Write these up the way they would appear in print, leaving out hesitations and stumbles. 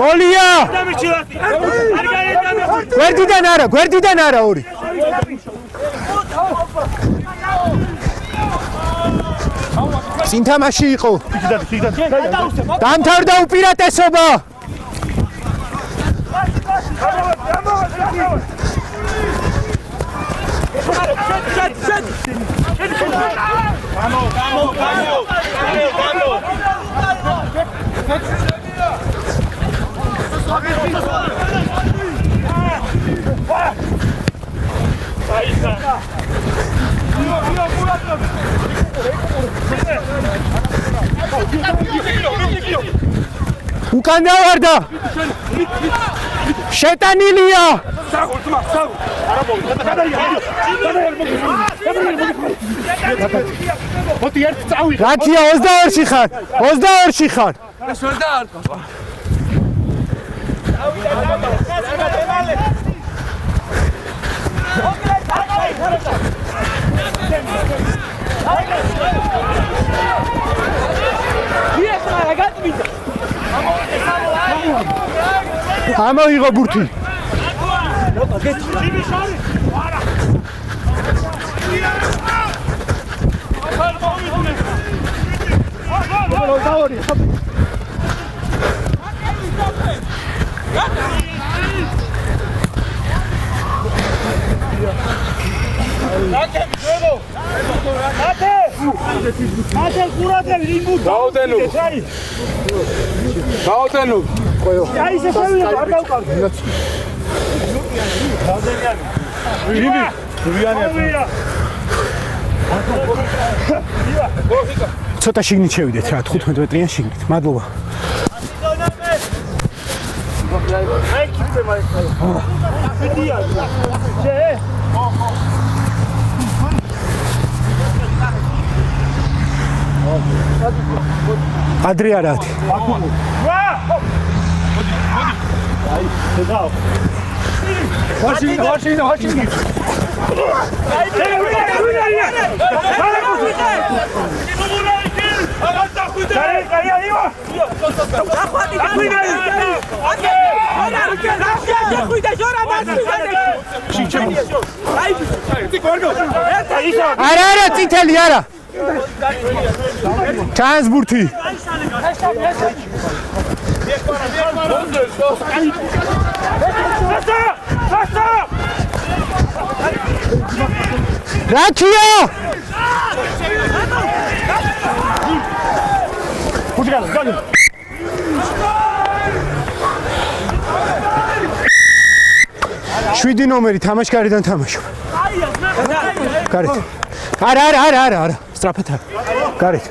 მოლია გვერდიდან არა ორი წინ თამაში იყო დამთავრდა უპირატესობა უკან დავარდა შეტანილია რაკია 22-ში ხარ 22-ში ხარ ეს ვერ დაარქვა ამოიღო ბურთი გაოდენო აი ეს შევიდა არ დავყავდი ცოტა შიგნით შევიდეთ რა 15 მეტრიან შიგნით მადლობა ადრე არადი ვაშინგტონი არა წითელი არა ჩანს ბურთი რაკია შვიდი ნომერი თამაშგარიდან თამაშობ გარეთ არა სწრაფად გარეთ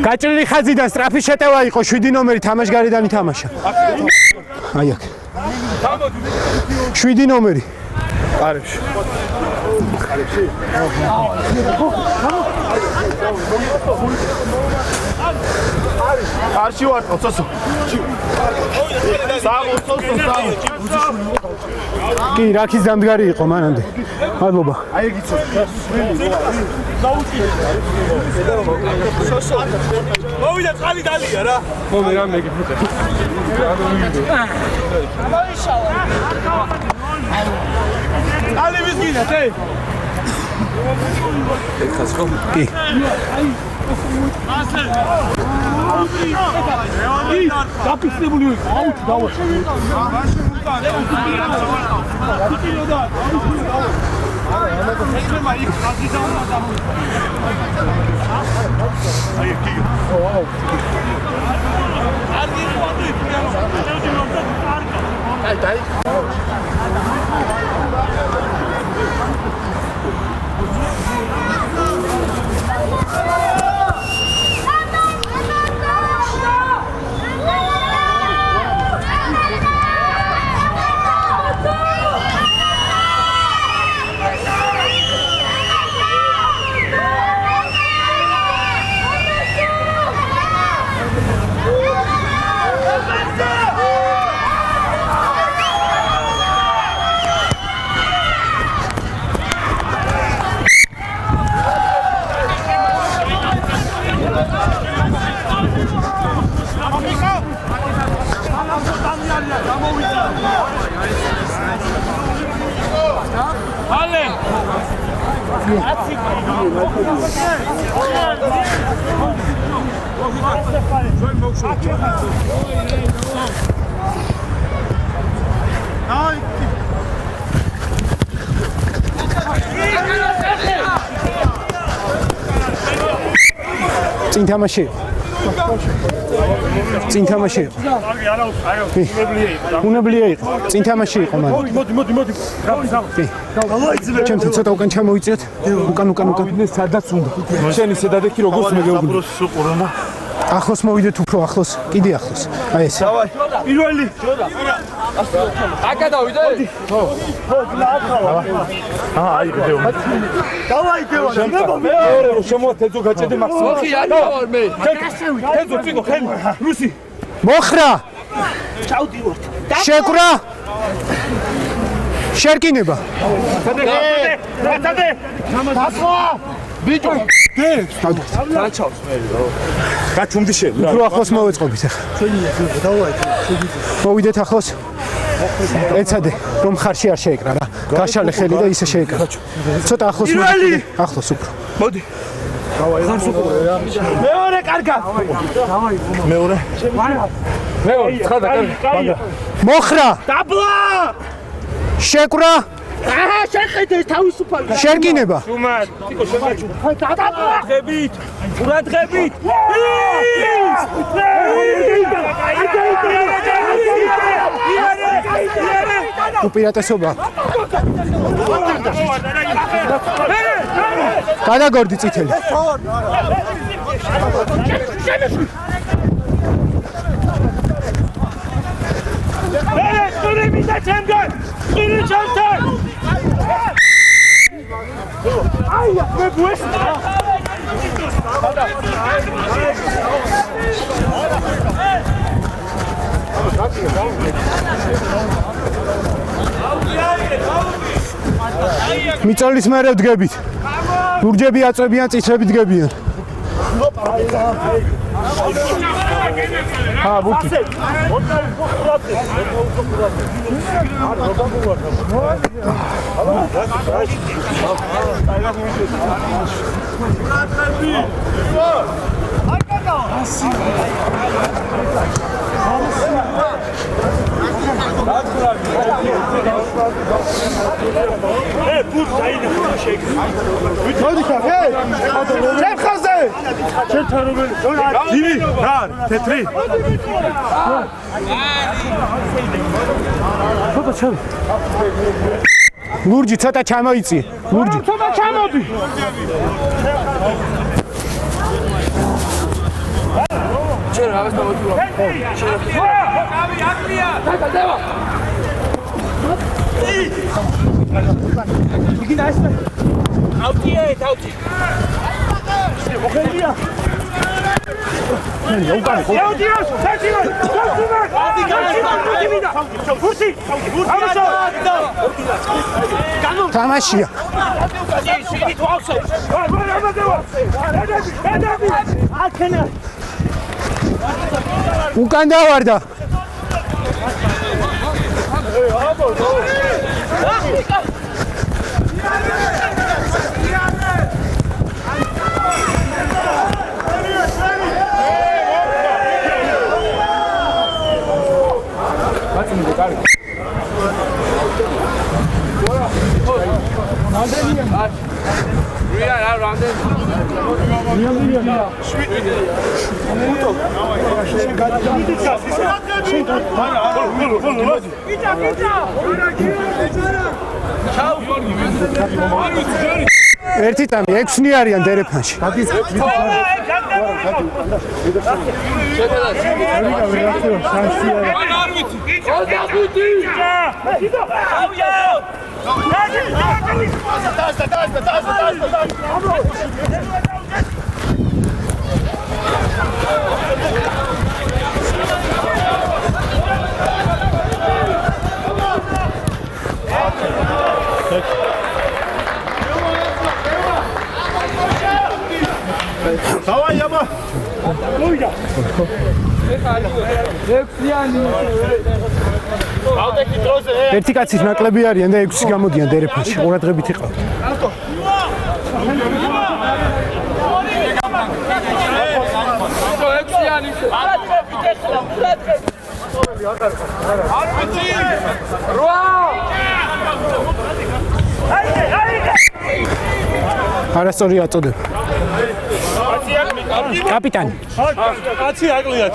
გაჭრილი ხაზიდან სწრაფი შეტევა იყო 7 ნომერი თამაშგარიდან ითამაშა აი აქ 7 ნომერი კარებში არში ვარ ოცოსო კი რაქის დამდგარი იყო მანამდე მადლობა აი ეგიცო მოვიდა წყალი დალია რა მომე რა მეგიფუტე ალე ვიზგინა თე ეხას ხო კი დაფიქსებული იყო აუჩი დავაჭი წინ თამაში. წინ თამაში. უნებლია იყო. წინ თამაში იყო მან. მოდი. ჩემთან ცოტა უკან ჩამოიწიეთ. უკან. სადაც უნდა. შენი სედადექი როგორც მე გეუბნები. ახლოს მოვიდეთ უფრო ახლოს. კიდე ახლოს. აი ეს. პირველი. აკა დავიდე? აი გდეო. დავაი დევა. მეორე რომ შემოთეძო გაჭედე მაქსიმუმ. ოხი არ ვარ მე. თეძო წიგო ხელი. რუსი. მოხრა. ჩავდივართ. შეკვრა. შერკინება. დადე. ბიჭო. დაჩავს მე. გაჩუმდი შენ. უფრო ახლოს მოვეწყობით ახლა. მოვიდეთ ახლოს. ეცადე რომ ხარში არ შეეკრა რა. გაშალე ხელი და ისე შეეკრა. ცოტა ახლოს მოვიდეთ. ახლოს უფრო. მოდი. მეორე კარგა. მეორე. ცხადა კარგა. მოხრა. დაბლა. შეკვრა. აჰა, შეხედე თავისუფალი. შერკინება. უმარ. თიკო შემაჩუ. დაბლა. ღებით. ყურადღებით. უპირატესობა. გადაგორდი წითელი. ყურები და ჩემგან. ყური ჩემთან. აია, მე გვესტა. მიწოლის მერე ვდგებით. ლურჯები აწვებიან, წითლები დგებიან. ბუთი. მოდი ხა, ჩემ ხაზე. ჩემთან რომ დივი, რა, თეთრი. ცოტა ჩემ. ლურჯი ცოტა ჩამოიწი. ლურჯი. ცოტა ჩამოდი. შენ რაღაც დავიწყო. გავი აკრია. დავა. იგინა ეს. ავტია, თავი. მოხელია. უკან. ეოდიოს, საჭირო. ფურსი. თამაშია. შენი თვალსო. აკენა. უკან დავარდა. ერთი წამი 6-ნი არიან დერეფანში. Давай, яма. Მოიდა. ერთი კაცის ნაკლები არიან და 6 გამოდიან დერეფანში. ყურადღებით იყავთ. არასწორი აწოდება. კაპიტანი. კაცი აკლია,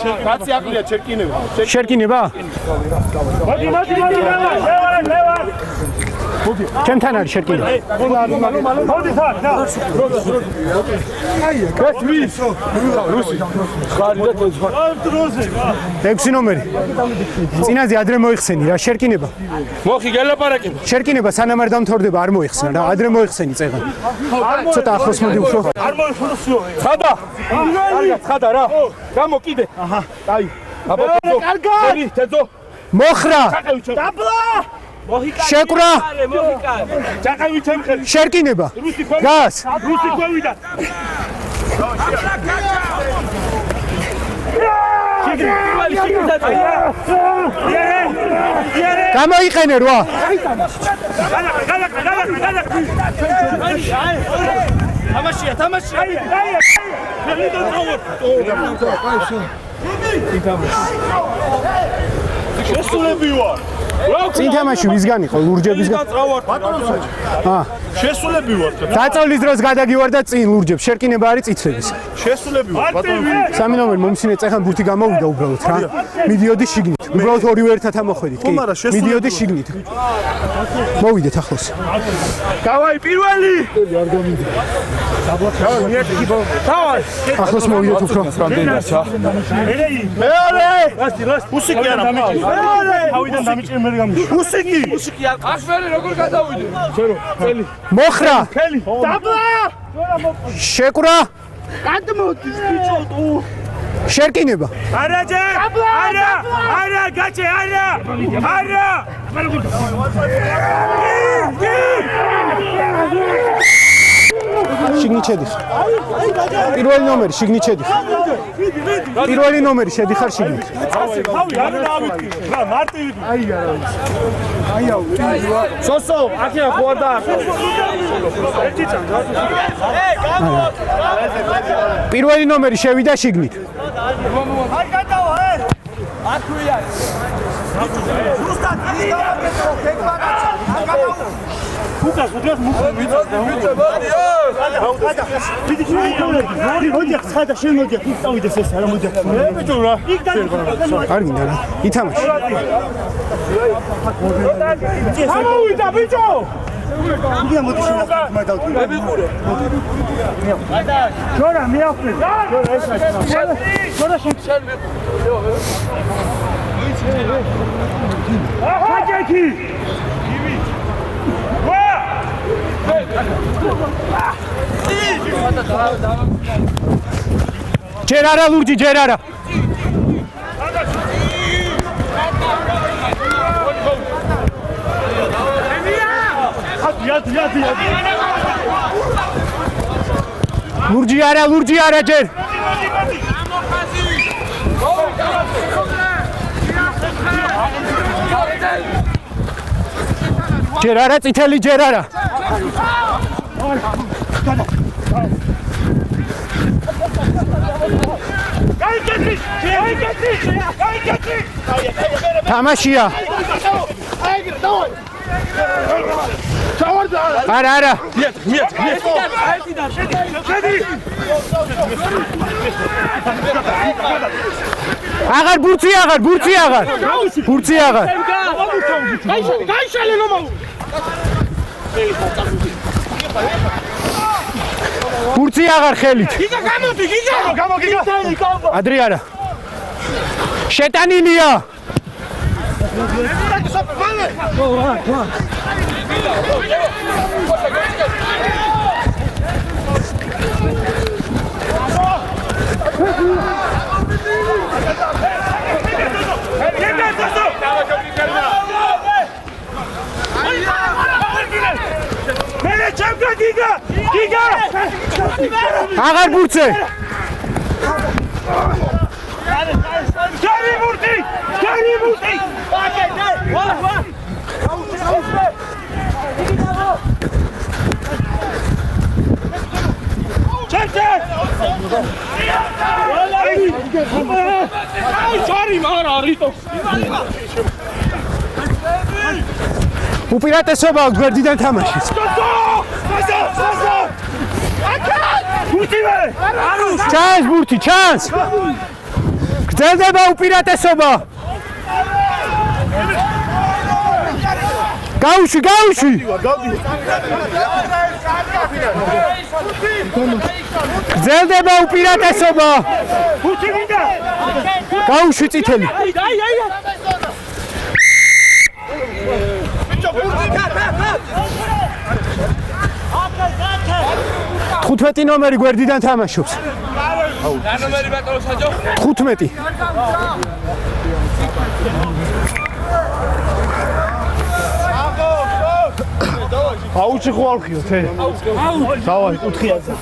ჩერკინება. შერკინება? ჩემთან არის შერკინება. ექვსი ნომერი. წინაზე ადრე მოიხსენი რა, შერკინება. მოხი გელაპარაკება. შერკინება სანამ არ დამთავრდება არ მოიხსნა რა, ადრე მოიხსენი წეღან. ცოტა ახლოს მოდი უფრო. არ მოიხსნიო. ცხადა. კარგად, ცხადა რა. გამო კიდე. აჰა. აი. აბა თეძო. კარგად. თეძო. მოხრა. დაბლა. შეკვრა. ჩაყევი ჩემხელი. შერკინება. გას. რუსი გვევიდა. გამოიყენე რა. თამაშია. შესულები ვარ. წინ თამაში ვისგან იყო? ლურჯებისგან. შესულები ვარ. დაწოლის დროს გადაგივარ და წინ ლურჯებს. შერკინება არის წითლების. შესულები ვარ. სამი ნომერი მომსინე წეხან ბურთი გამოვიდა უბრალოდ რა. მიდიოდი შიგნით. უბრალოდ ორივე ერთად ამოხვედით. კი. მიდიოდი შიგნით. მოვიდეთ ახლოს. დავაი პირველი. ახლოს მოვიდეთ უფრო. მეორე. უსიკი არა. მეორე. თავიდან დამიჭირე მე გამიშ. უსიკი. ახმერი როგორ გადავიდე? წელი. მოხრა. ხელი. დაბლა. შეკვრა. გადმოდის ბიჭო თუ. შერკინება. არა ჯე. არა, გაჭე, არა. შიგნით შედიხ. პირველი ნომერი შიგნით შედიხ. პირველი ნომერი შედიხარ შიგნით. თავი არა დავიწყე. რა მარტივი. სოსო, აქია ხوارდა. ერთი წამდა. პირველი ნომერი შევიდა შიგნით. არ გადავა, აქვია. ზუსტად ის გავაკეთო, ქეკბაგაცა. არ გადავა. უკას უდრეს მუხლი ცხადა შემოდიახ იქ წავიდეს ეს არა მოდიახ ბიჭო რა იქ დაიწყო არ გინდა რა ითამაშე გამოვიდა ბიჭო იგია მოდი შენახა მაგავდი მე ვიყურე ჯორა მე აფრე ჯორა ეს რა ჯორა შენ აჰაჯეთი ჯერ არა ლურჯი ჯერ არა ლურჯი არა ჯერ ჯერ არა წითელი ჯერ არა თამაშია არა აღარ ბურცი აღარ გაიშალე ნომაუ ბურცი აღარ ხელით გიგა გამოდი ადრე არა შეტანილია აღარ ბურცე უპირატესობა გვერდიდან თამაშის. ჩანს ბურთი, ჩანს. გრძელდება უპირატესობა. გაუშვი. გრძელდება უპირატესობა. გაუშვი წითელი. 15 ნომერი გვერდიდან თამაშობს. რა ნომერი ბატონო საჯო? 15. აუჩი ხვალხიო თე. დავაი, კუთხიაზე.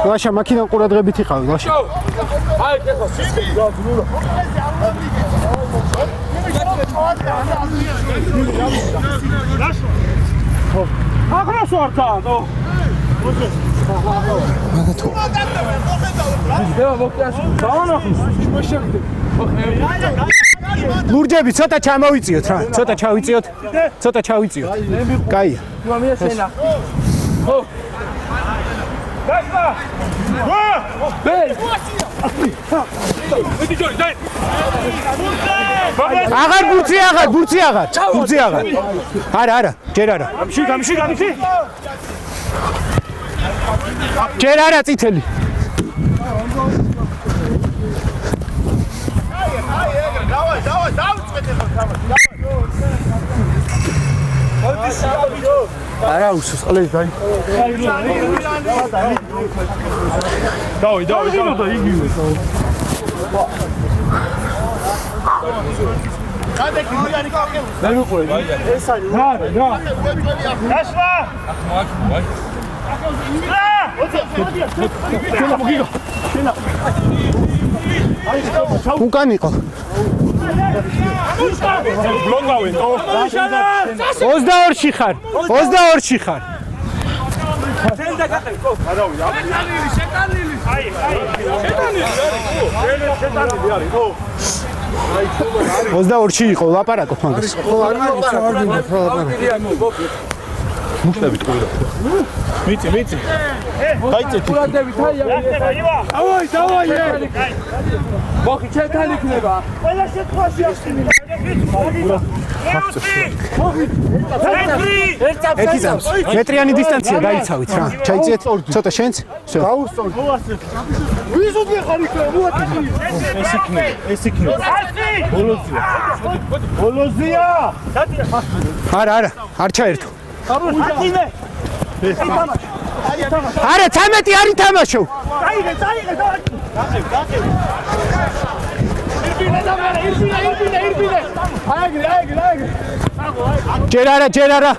ლაშა მაქინან ყურადღებით იყავი, ლაშა. ახლოს ვართა, ნო. ლურჯები ცოტა ჩამოვიწიოთ რა, ცოტა ჩავიწიოთ. კაია. აღარ ბურცი აღარ. არა, ჯერ არა. გამში. ჯერ არა წითელი. არა უსოს ყლეს დაი. დავი და იგივე. მე მიყურე. ეს არის რა. გასვლა. უკან იყო. 22-ში ხარ. შეტანილი არის ხო? 22-ში იყო ლაპარაკო მაგას. მუშტებით ყურდა. მიწი. გაიწეთი. დავაი. მოხი ჩეთალი იქნება. ყველა შემთხვევაში ასწინე. მეტრიანი დისტანცია გაიცავით რა. ჩაიწიეთ ცოტა შენც. გაუსწორ. ვიზოდი ხარ იქ მოაკეთე. ეს იქნება. ბოლოზია. არა, არ ჩაერთო. არა 13 არ ითამაშო. წაიღე. ირბინე. აიგრე. ჯერ არა.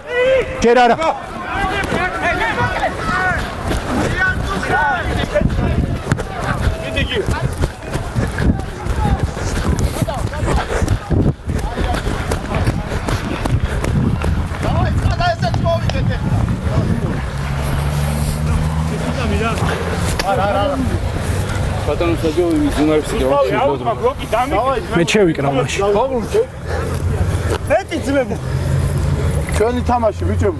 ბატონო საჯო ზუნარში მე შევიკრა მაშინ. მეტი ძმებო. ჩვენი თამაში ბიჭებო.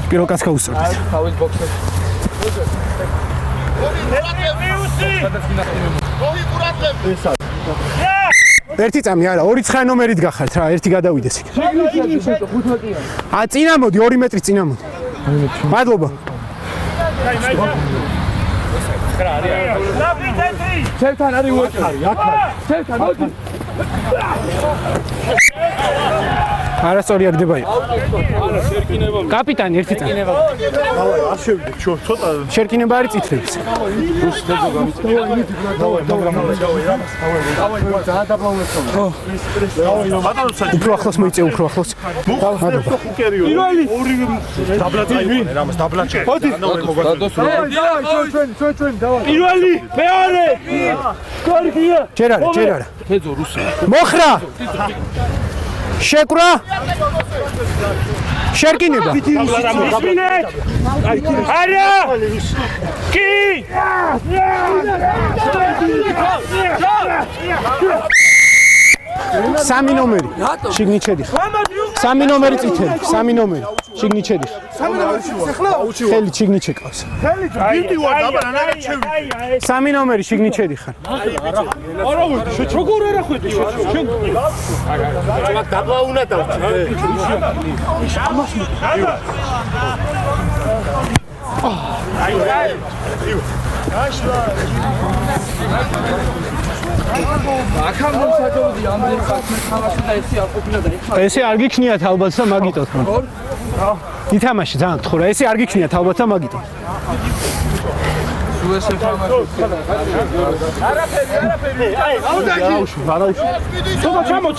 პირველ კაცს უსწორდეს. თავის ბოქსში ერთი წამი არა, 2 ცხა ნომერით გახართ რა, ერთი გადავიდეს იქ. წინა მოდი, 2 მეტრი წინა მოდი. მადლობა. ჩემთან არის უეჭარი, აქ არის. ჩემთან მოდი. არასწორი აგდება იყო. კაპიტანი ერთი წამი. დავაი, არ შევიდეთ, ცოტა შერკინება არის წითლების. უფრო ახლოს მოიწე, უფრო ახლოს. პირველი ორი დაბლაჭაი რამას დაბლაჭაი. პირველი მეორე გორგია ჯერ არა. თეძო რუსი. მოხრა. შეკრა. შერკინება. არა! კი! სამი ნომერი. შიგნით შედიხარ. სამი ნომერი წითელი, სამი ნომერი. შიგნით შედიხარ. ხელი შიგნით შეკავს. დიდი ვარ, დაბა რა შევიდე. სამი ნომერი შიგნით შედიხარ. არა ვიდე, შეგორ არა ხვედი, დაბა უნდა დავჭი. ესე არ გიქნიათ ალბათ და მაგიტოთ. ითამაში ძალიან გთხოვ რა, ესე არ გიქნიათ ალბათ და მაგიტოთ.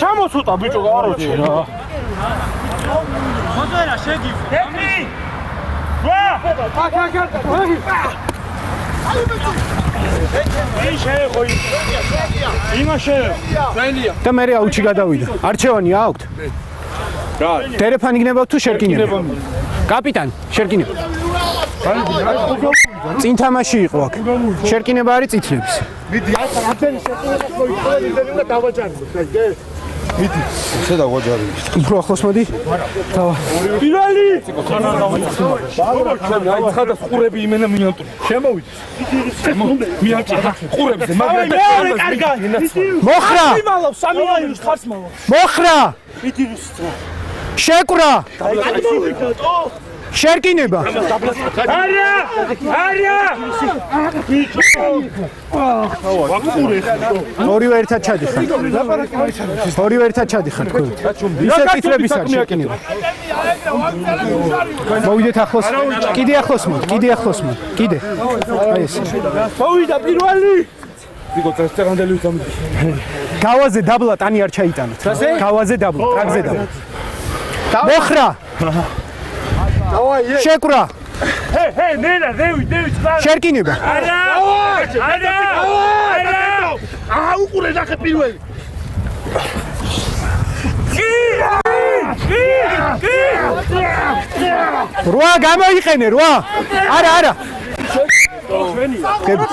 ჩამო ცოტა ბიჭო, აროჩი რა. ხოძერა შეგი. ეკრი. ვა! ი შეეხო იმა შეეხო. და მე აუჩი გადავიდა. არჩევანი აქვთ? რა? დერეფანი გნებავთ თუ შერკინება? კაპიტანი, შერკინება. წინ თამაში იყო აქ. შერკინება არის წითლების. მიდი, აბენ შეყოლას მოიწევი და დავაჭარბოთ, აი. მიდი, ესე დავაჭარი. უფრო ახლოს მოდი. პირველი! აი ცხადა ყურები იმენა მიანტური. შემოვიდი. მიაჭრა ყურებზე, მაგრამ მეორე კარგა. მოხრა! იმალავ სამი აირს ხარს მალავ. მოხრა! შეკრა! შერკინება! არა! არა! ორივე ერთად ჩადიხარ. ორივე ერთად ჩადიხარ თქვენ. ისე წითლების არ შეკინება. მოვიდეთ ახლოს. კიდე ახლოს მოდი, კიდე ახლოს მოდი. კიდე. აი ეს. მოვიდა პირველი. დიგო წესწრანდელი ვიწამდი. გავაზე დაბლა ტანი არ ჩაიტანოთ. გავაზე დაბლა, ტრაკზე დაბლა. მოხრა! შეკრა! ჰე, ნენა, დევი, წყალ. შერკინება. არა! არა! არა! აა უყურე ნახე პირველი. რვა გამოიყენე, რვა. არა. გებით.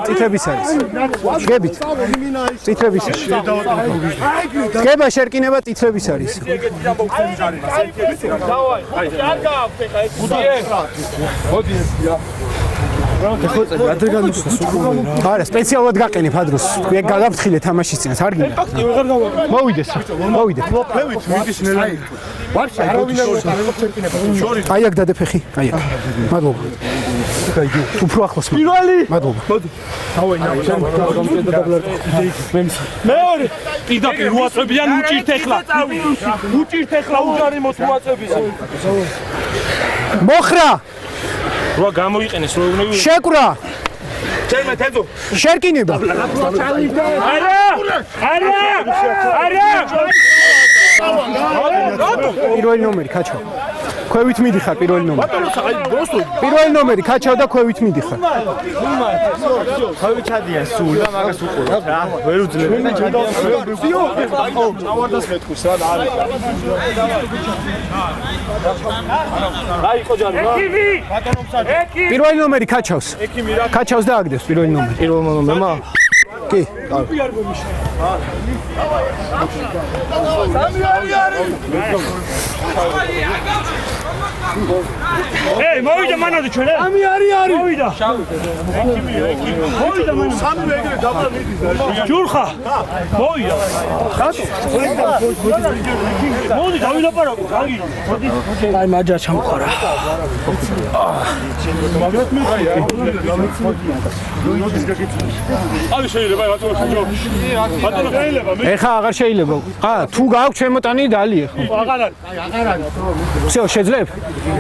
წითლების არის. გებით. წითლების არის. გება შერკინება წითლების არის. არა, სპეციალურად გაყენებ ადროს. ეგ გადაფრთხილე თამაშის წინას, არ გინდა. მოვიდეს. ფევით მიდის ნელა. ვარშა არავინ არ შერკინება. აი აქ დადეფეხი. აი აქ. მადლობა. უფრო ახლოს. პირველი. მადლობა. მოდი. მეორე. პირდაპირ უაწებიან უჭირთ ეხლა. უჭირთ ეხლა უჯარი მოთუაწების. მოხრა! რა გამოიყენეს რო უნდა შეკრა! ჩემე თეზო. შერკინება. არა! პირველი ნომერი ქაჩავ. ქვევით მიდიხარ პირველი ნომერი. აი გოსო. პირველი ნომერი ქაჩავ და ქვევით მიდიხარ. ხავი ჩადიან სულ და მაგას უყურებ რა. ვერ უძლებ და ჩადიან. ავარდას მეთქვის რა არის. აი ხო ჯარი რა. ეკი! პირველი ნომერი ქაჩავს. ქაჩავს და აგდებს პირველი ნომერი. პირველ ნომერმა? კი. ეი, მოვიდა მანამდე ჩვენ. სამი არის. მოვიდა. მოვიდა მანამდე. სამი ეგრე დაბლა მიდის. ჯურხა. მოვიდა. რატო? მოდი დავილაპარაკო, გაგი. აი მაჯა ჩამხარა. მაგრამ მე აი შეიძლება ბატონო ხაჯო. ბატონო შეიძლება მე. ეხა აღარ შეიძლება. თუ გააქვს ჩემოტანი დალი ეხა. აღარ არის. всё, შეძლებ?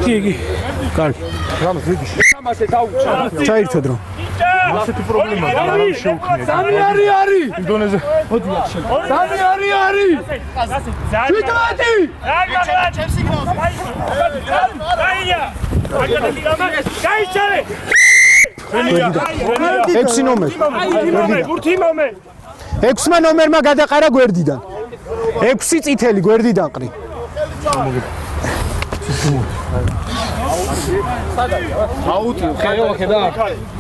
კი. კარგი. რამე ძიდი. სამასე დაუჭა. ჩაირთოდ რომ. ასეთი პრობლემა არ შეუქმნია. სამი არის. ინდონეზე. სამი არის. თვითონი. ჩემსი გავს. რაია. გაიჩარე. 6 ნომერი. ბურთი მომე. 6-მა ნომერმა გადაყარა გვერდიდან. 6 წითელი გვერდიდან ყრი. აუტი ხეო ხედა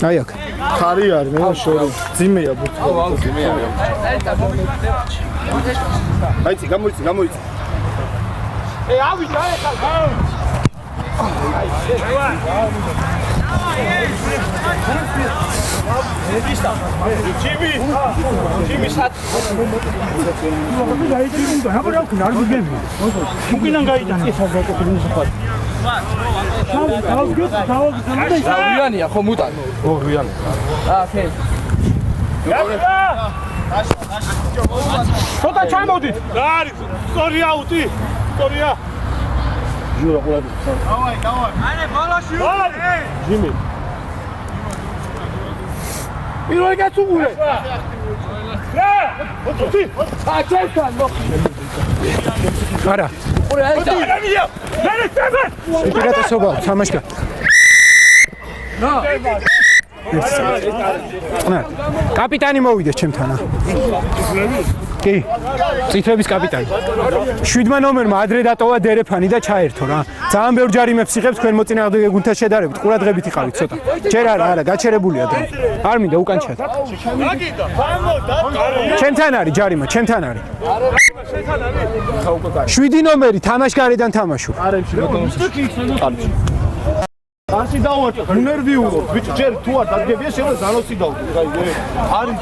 აი აქ. ხარი არის მე შორი ძიმეა ბურთი აიცი გამოიცი ავიდა ეხლა Jimmy sat. Ruyania, ხო მუტან. ო რუიანი. ფენ. ცოტა ჩამოდით. რა არის? სწორი აუტი. სწორია. ჟურა ყურადღება. დავაი. არე ბოლოში. ჯიმი. პირველი გაწუღურე. რა? მოწი. აჩესთან მოხი. არა. ორი აიტა. მე წებე. უპირატესობა თამაშკა. კაპიტანი მოვიდეს ჩემთანა. კი. წითლების კაპიტანი. 7 ნომერმა ადრე დატოვა დერეფანი და ჩაერთო რა. ძალიან ბევრ ჯარიმებს იღებს თქვენ მოწინააღმდეგე გუნდთან შედარებით. ყურადღებით იყავით ცოტა. ჯერ არა, გაჩერებულია დრო. არ მინდა უკან ჩათ. მაგიდა. ჩემთან არის ჯარიმა, ჩემთან არის. 7 ნომერი თამაშგარიდან თამაშობ. ასი დავარჭა, ნერვიულობ, ბიჭო, ჯერ თუ არ დაგებია, შეიძლება ზანოსი დავდო. არის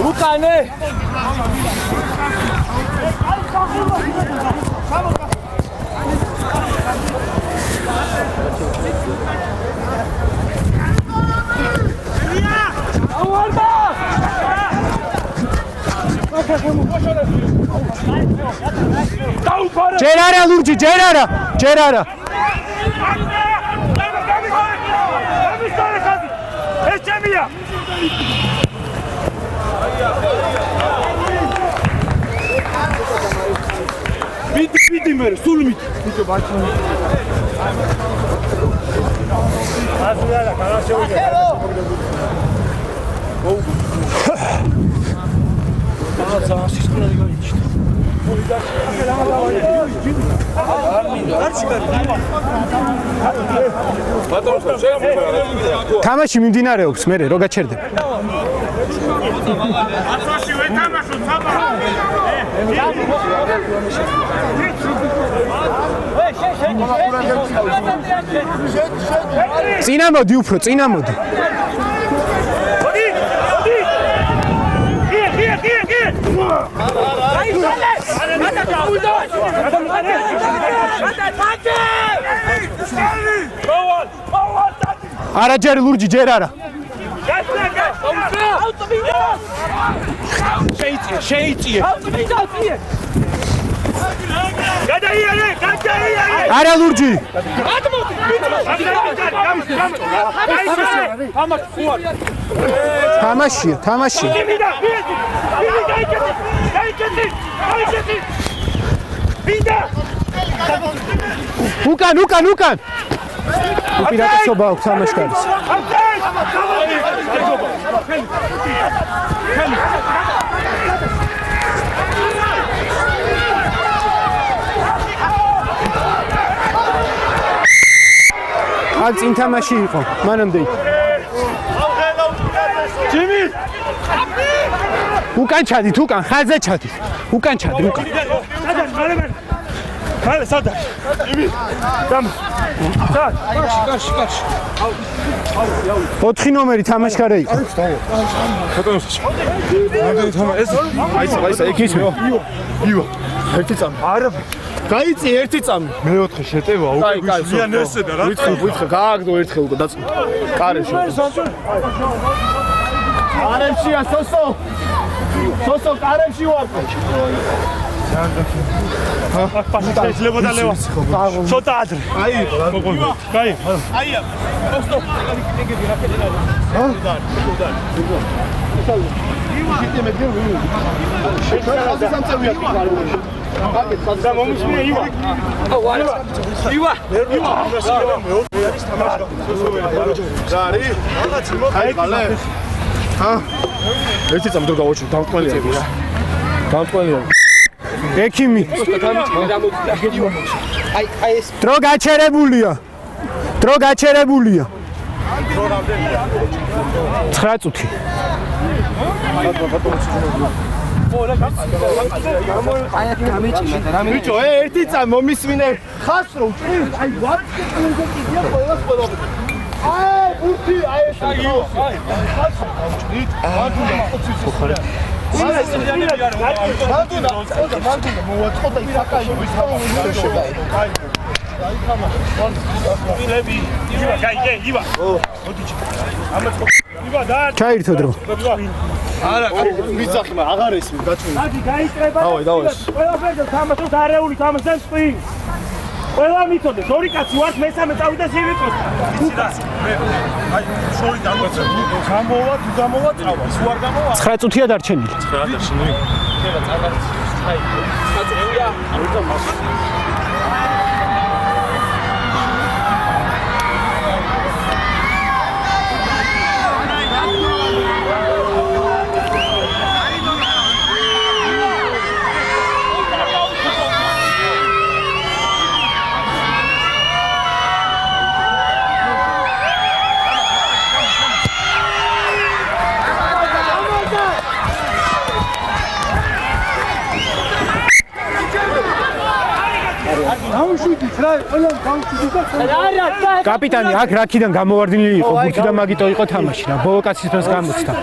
უკანე ჯერ არა ლურჯი, ჯერ არა. ეს ჩემია. Bitti mer, sul mit. Bitte baçın. Azılara kana söyle. Sağ sistemine göre işte. თამაში მიმდინარეობს მე რო გაჩერდები. აცოში ვეთამაშო, საბა. წინა მოდი უფრო, წინა მოდი. არა ჯერ ლურჯი, ჯერ არა. შეიწიე. არა ლურჯი. თამაშია. უკან. უპირატესობა აქვს თამაშკარის. ან წინ თამაში იყო, მანამდე იყო. ჯიმი! უკან ჩადით, ხაზზე ჩადით. უკან. მალე სადა. ჯიმი! დამ. სად? კარში. 4 ნომერი თამაშკარე იყო. აი, ეკისმე. იო. ერთი წამი. არა. გაიწი ერთი წამი. მეოთხე შეტევა უკვე გვიშლიან ესე და რა. ვითხე, გააგდო ერთხელ უკვე დაწ. კარებში. კარებშია სოსო. სოსო კარებში ვარ. შეიძლება და ლევა. ცოტა ადრე. აი, კაი. აია. სოსო. და მომისმია ივა. ივა. ზარი. აი ყალე. ერთი წამ დრო გავაჩვი, დამტყველია. დამტყველია. ექიმი. აი ეს დრო გაჩერებულია. 9 წუთი. ბიჭო, ერთი წამი მომისმინე. ხას რო ჭირს, აი ვარ კიდია ყველას ყველა. აი, ბურთი, აი ეს აიო. აი. მანდუნა მოვაწყოთ აი საკაი ვისაუბრე. ივა. ჩაირთო დრო. არა, ვიცახი, მაგრამ აღარ ესმის გაჩვენე. ადი გაიწრება. დავაი. ყველაფერზე თამაშობთ არეული თამაშს წინ. ყველა მიწოდეს, ორი კაცი ვართ, მესამე წავიდა შევიყოს. აი, შორი დამოწე. გამოვა, თუ გამოვა, წავა. სულ არ გამოვა. 9 წუთია დარჩენილი. 9 დარჩენილი. ხება წაგარიც. აი, 9 წუთია. კაპიტანი აქ რაქიდან გამოვარდნილი იყო, ბურთი და მაგიტო იყო თამაში რა. ბოლო კაცის დროს გამოცდა.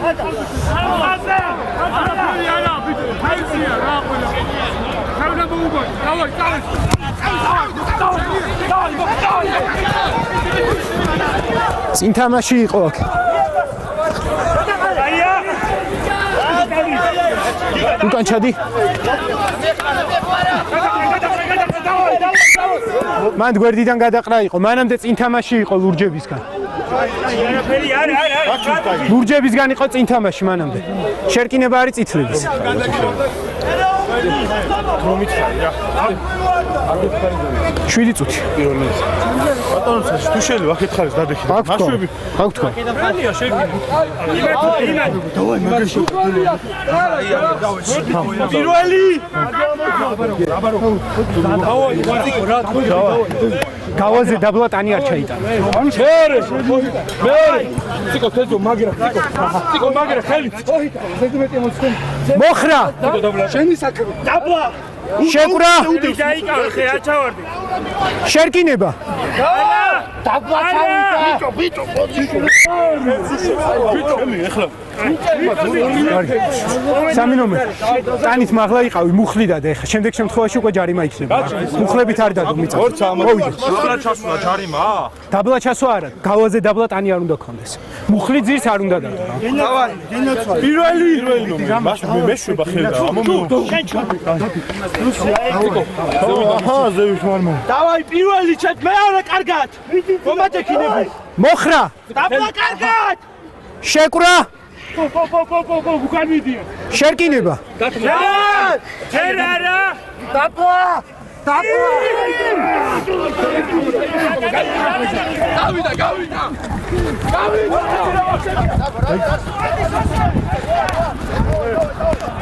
წინ თამაში იყო აქ. უკან ჩადი. მან გვერდიდან გადაყრა იყო, მანამდე წინ თამაში იყო ლურჯებისგან. ლურჯებისგან იყო წინ თამაში მანამდე. შერკინება არის წითლების. რომიცხარი რა. 7 წუთი. ბატონო, თუ შეიძლება აქეთ ხარეს დადექი. მაშვები. აქ თქვა. ანია შეგინე. დავაი მაგაში. პირველი. გავაზე დაბლა ტანი არ ჩაიტანა. მეორე. ციკო თეძო მაგრა, ციკო მაგრა ხელი. 17 ემოციონი. მოხრა შენი საქმე დაბლა შეკვრა დაიკავე ხე აჩავარდი შერკინება დაბლა სამი ნომერი ტანით მაღლა იყავი მუხლი და ეხა შემდეგ შემთხვევაში უკვე ჯარიმა იქნება მუხლებით არ დადო მიწა დაბლა ჩასვლა ჯარიმა დაბლა ჩასვა არა გავაზე დაბლა ტანი არ უნდა გქონდეს მუხლი ძირს არ უნდა დადო პირველი ნომერი მეშვება ხელდა აჰა ზევით მარმა დავაი პირველი ჩეთ მეორე კარგად მომაჯექინები მოხრა დაბლა კარგად შეკვრა ხო უკან მიდია შერკინება ჯერარა დაბლა გავიდა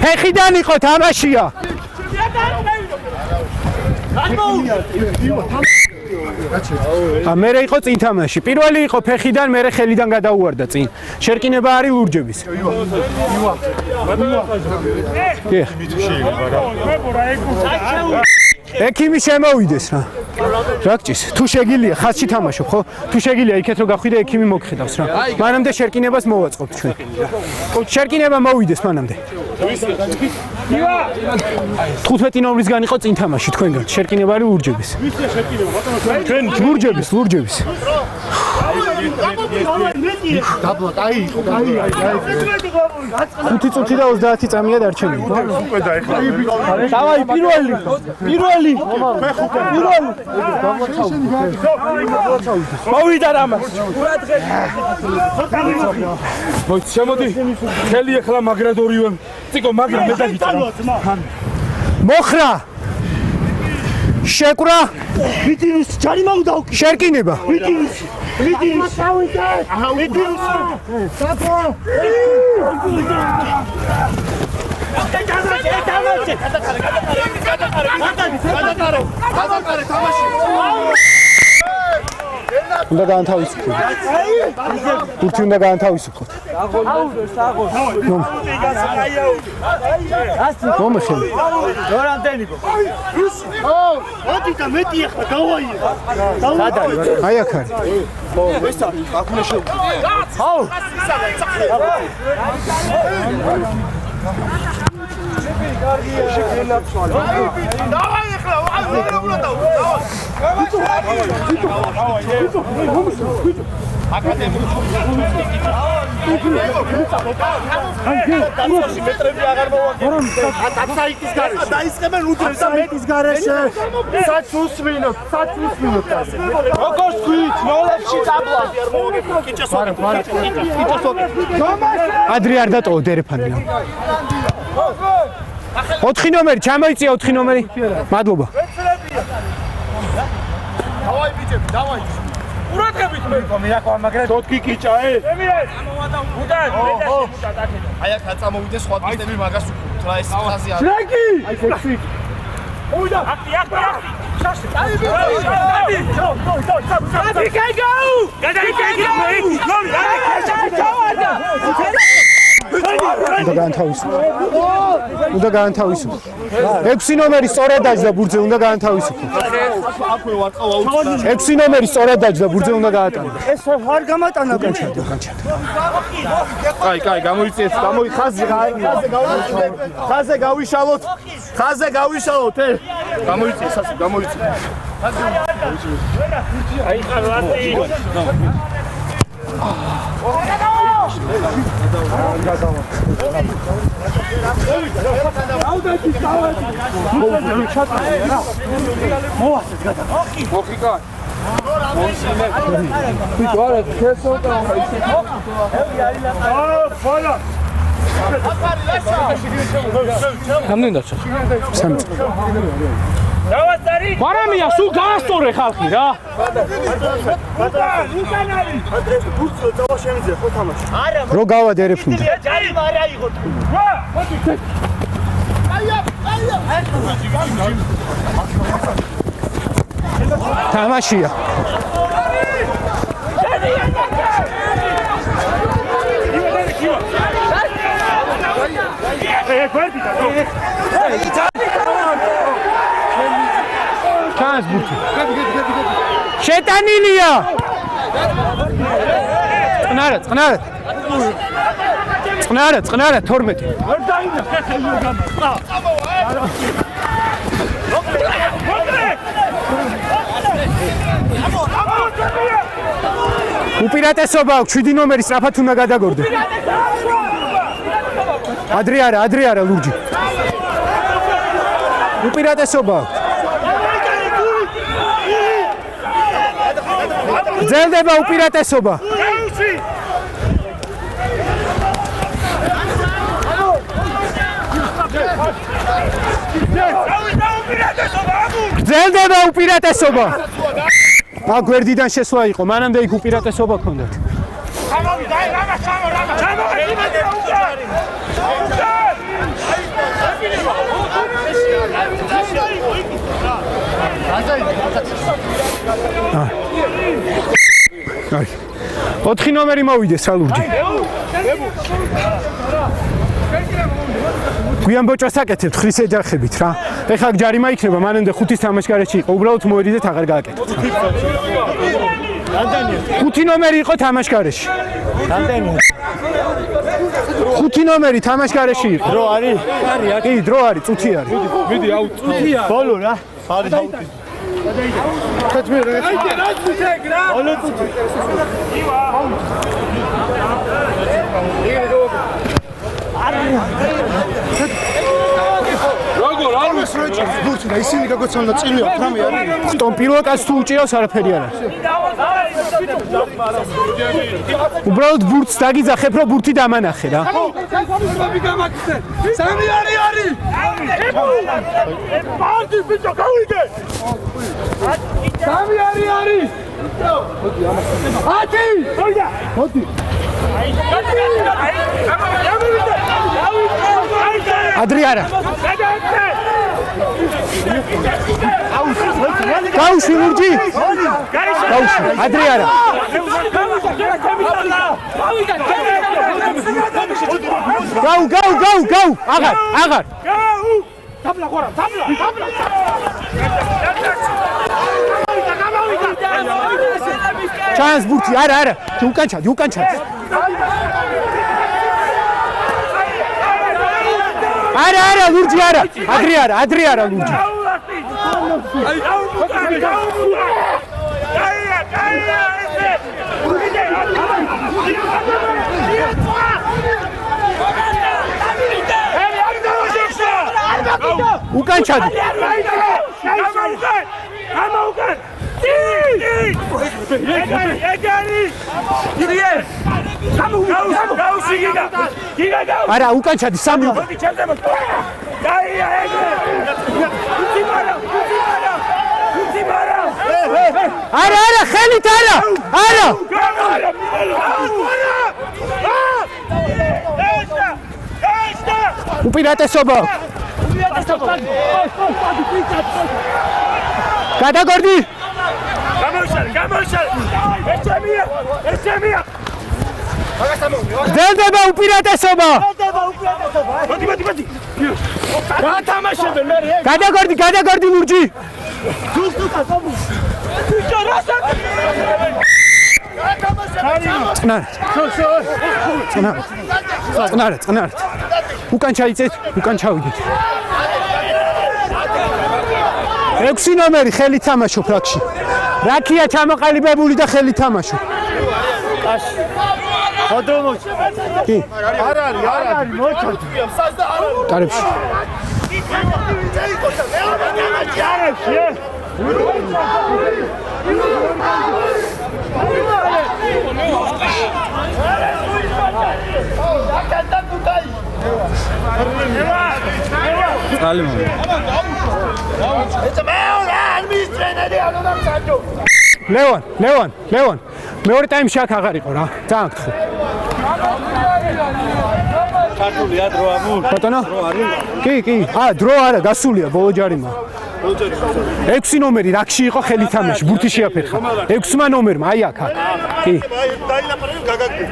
ფეხიდან იყო თამაშია მერე იყო წინ თამაში პირველი იყო ფეხიდან მერე ხელიდან გადაუვარდა წინ შერკინება არის ლურჯების ექიმი შემოვიდეს რა რა გჭირს თუ შეგილია ხაზში თამაშობ ხო თუ შეგილია იქეთ რომ გახვიდე ექიმი მოგხედავს რა მანამდე შერკინებას მოვაწყობთ ჩვენ შერკინება მოვიდეს მანამდე 15 ნომრისგან იყო წინ თამაში თქვენგან შერკინება არის ლურჯების ჩვენ ლურჯების დაბლა კაი იყო 5 წუთი და 30 წამია დარჩენილი უკვე დაეხლა დავაი პირველი მოვიდა რამას მოიც შემოდი ხელი ახლა მაგრად ორივე ციკო მაგრა მე დაგიწა მოხრა შეკვრა ვიტინუს ჯარიმა უნდა უკი შერკინება ვიტინუს უნდა გაანთავისუფლოთ ურთი უნდა გაანთავისუფლოთ მომხელი ორანდენიკო მოდი და მეტი ახლა გავაიე აი აქ არის ეს არის აქ უნდა შევიდე მეტრები აღარ მოვაგებთ. აცაიკის გარეშე. დაისხებენ უდრებს და მეტის გარეშე. საცუს მინუტ. როგორც ქვით, ნოლებში დაბლა. კიჭასოგი. ადრე არ დატოვა დერეფანი. 4 ნომერი, ჩამოიწია 4 ნომერი. მადლობა. დავაი ბიჭები, დავაი. ურატებით მე მირაკვა მაგრამ თოთკი კიჭა აი აქ აწამოვიდე სხვა ტისტები მაგას უკრუთ რა ეს ხაზი არის ლეკი აი ფექსი მოიდა აკი შაშე აი უნდა გაანთავისუფლო. 6 ნომერი სწორად დაჯდა ბურძე უნდა გაანთავისუფლო. აქვე ვარყავა უცხო 6 ნომერი სწორად დაჯდა ბურძე უნდა გაატანო. ეს არ გამატანა განჩადო. კაი გამოიწიეთ ხაზე გავიშალოთ გამოიწიეთ ასე გამოიწიეთ აი ხარვატი მარამია სულ გაასწორე ხალხი რა რო გავა დერეფნიდა. თამაშია. ჩანს ბურთი. შეტანილია. წყნარა 12. უპირატესობა აქვს 7 ნომერი სწრაფად უნდა გადაგორდე. ადრე არა ლურჯი. უპირატესობა აქვს. გრძელდება უპირატესობა. გრძელდება უპირატესობა. გვერდიდან შესვლა იყო, მანამდე იქ უპირატესობა ჰქონდათ. აი. 4 ნომერი მოვიდეს რა ლურჯი. გვიან ბოჭას აკეთებთ ხრის ეჯახებით რა. ეხლა ჯარიმა იქნება, მანამდე 5-ის თამაშგარეში იყო, უბრალოდ მოერიდეთ აღარ გააკეთეთ. 5 ნომერი იყო თამაშგარეში. რამდენი? 5 ნომერი თამაშგარეში იყო. დრო არის? კი, დრო არის, წუთი არის. მიდი, აუ, წუთია. ბოლო რა. არის აუტი. კაცმე რა. აი, რა წუთი ეგრა? ბოლო წუთი. როგორ არ ვისროჭებს ბურთი და ისინი გაგოცანდა წილი აქვს რამე არის სტომ პილოტას თუ უჭირავს არაფერი არ არის. უბრალოდ ბურთს დაგიძახებ რომ ბურთი დამანახე რა. სამი არის. პარტი ბიჭო გავიდე. სამი არის. ათი. მოდი. ადრე არა. გაუშვი ლურჯი. გაუშვი. ადრე არა. გაუ. აღარ. თაბლა ხარა. ჩანს ბურთი, არა. უკან ჩადი. არა, ლურჯი არა. ადრე არა ლურჯი. უკან ჩადი. გამაუკან. არა, უკან ჩადი, სამი. არა, ხელით არა. უპირატესობა. გადაგორდი. გამოშალ. ეჩემია. გრძელდება უპირატესობა. მოდი. რა თამაშებენ მე? გადაგორდი ლურჯი. წყნარ. უკან ჩაიწეთ, უკან ჩავიდეთ. 6 ნომერი ხელი თამაშობ რაკში. რაკია ჩამოყალიბებული და ხელი თამაშობ. ხოდრომოჩი. კი. არ არის მოჩოდი კარებში. ლევან. მეორე ტაიმში აქ აღარ იყო რა. ძალიან გთხოვ. ქართულია დრო ამურ. ბატონო? კი. დრო არა, გასულია ბოლო ჯარიმა. 6 ნომერი რაკში იყო ხელი თამაში, ბურთი შეაფერხა. 6 ნომერმა აი აქ. კი. დაილაპარაკე გაგაგდე.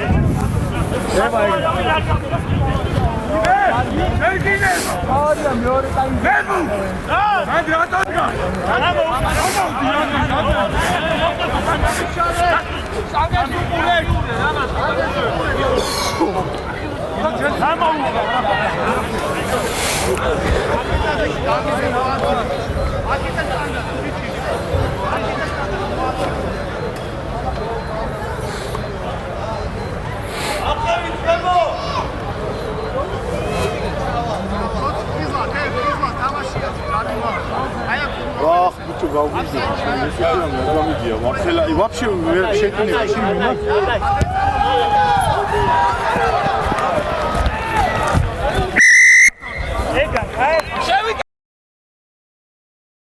Ах, ты галдишь. Не сидим, на комедии. Вообще, не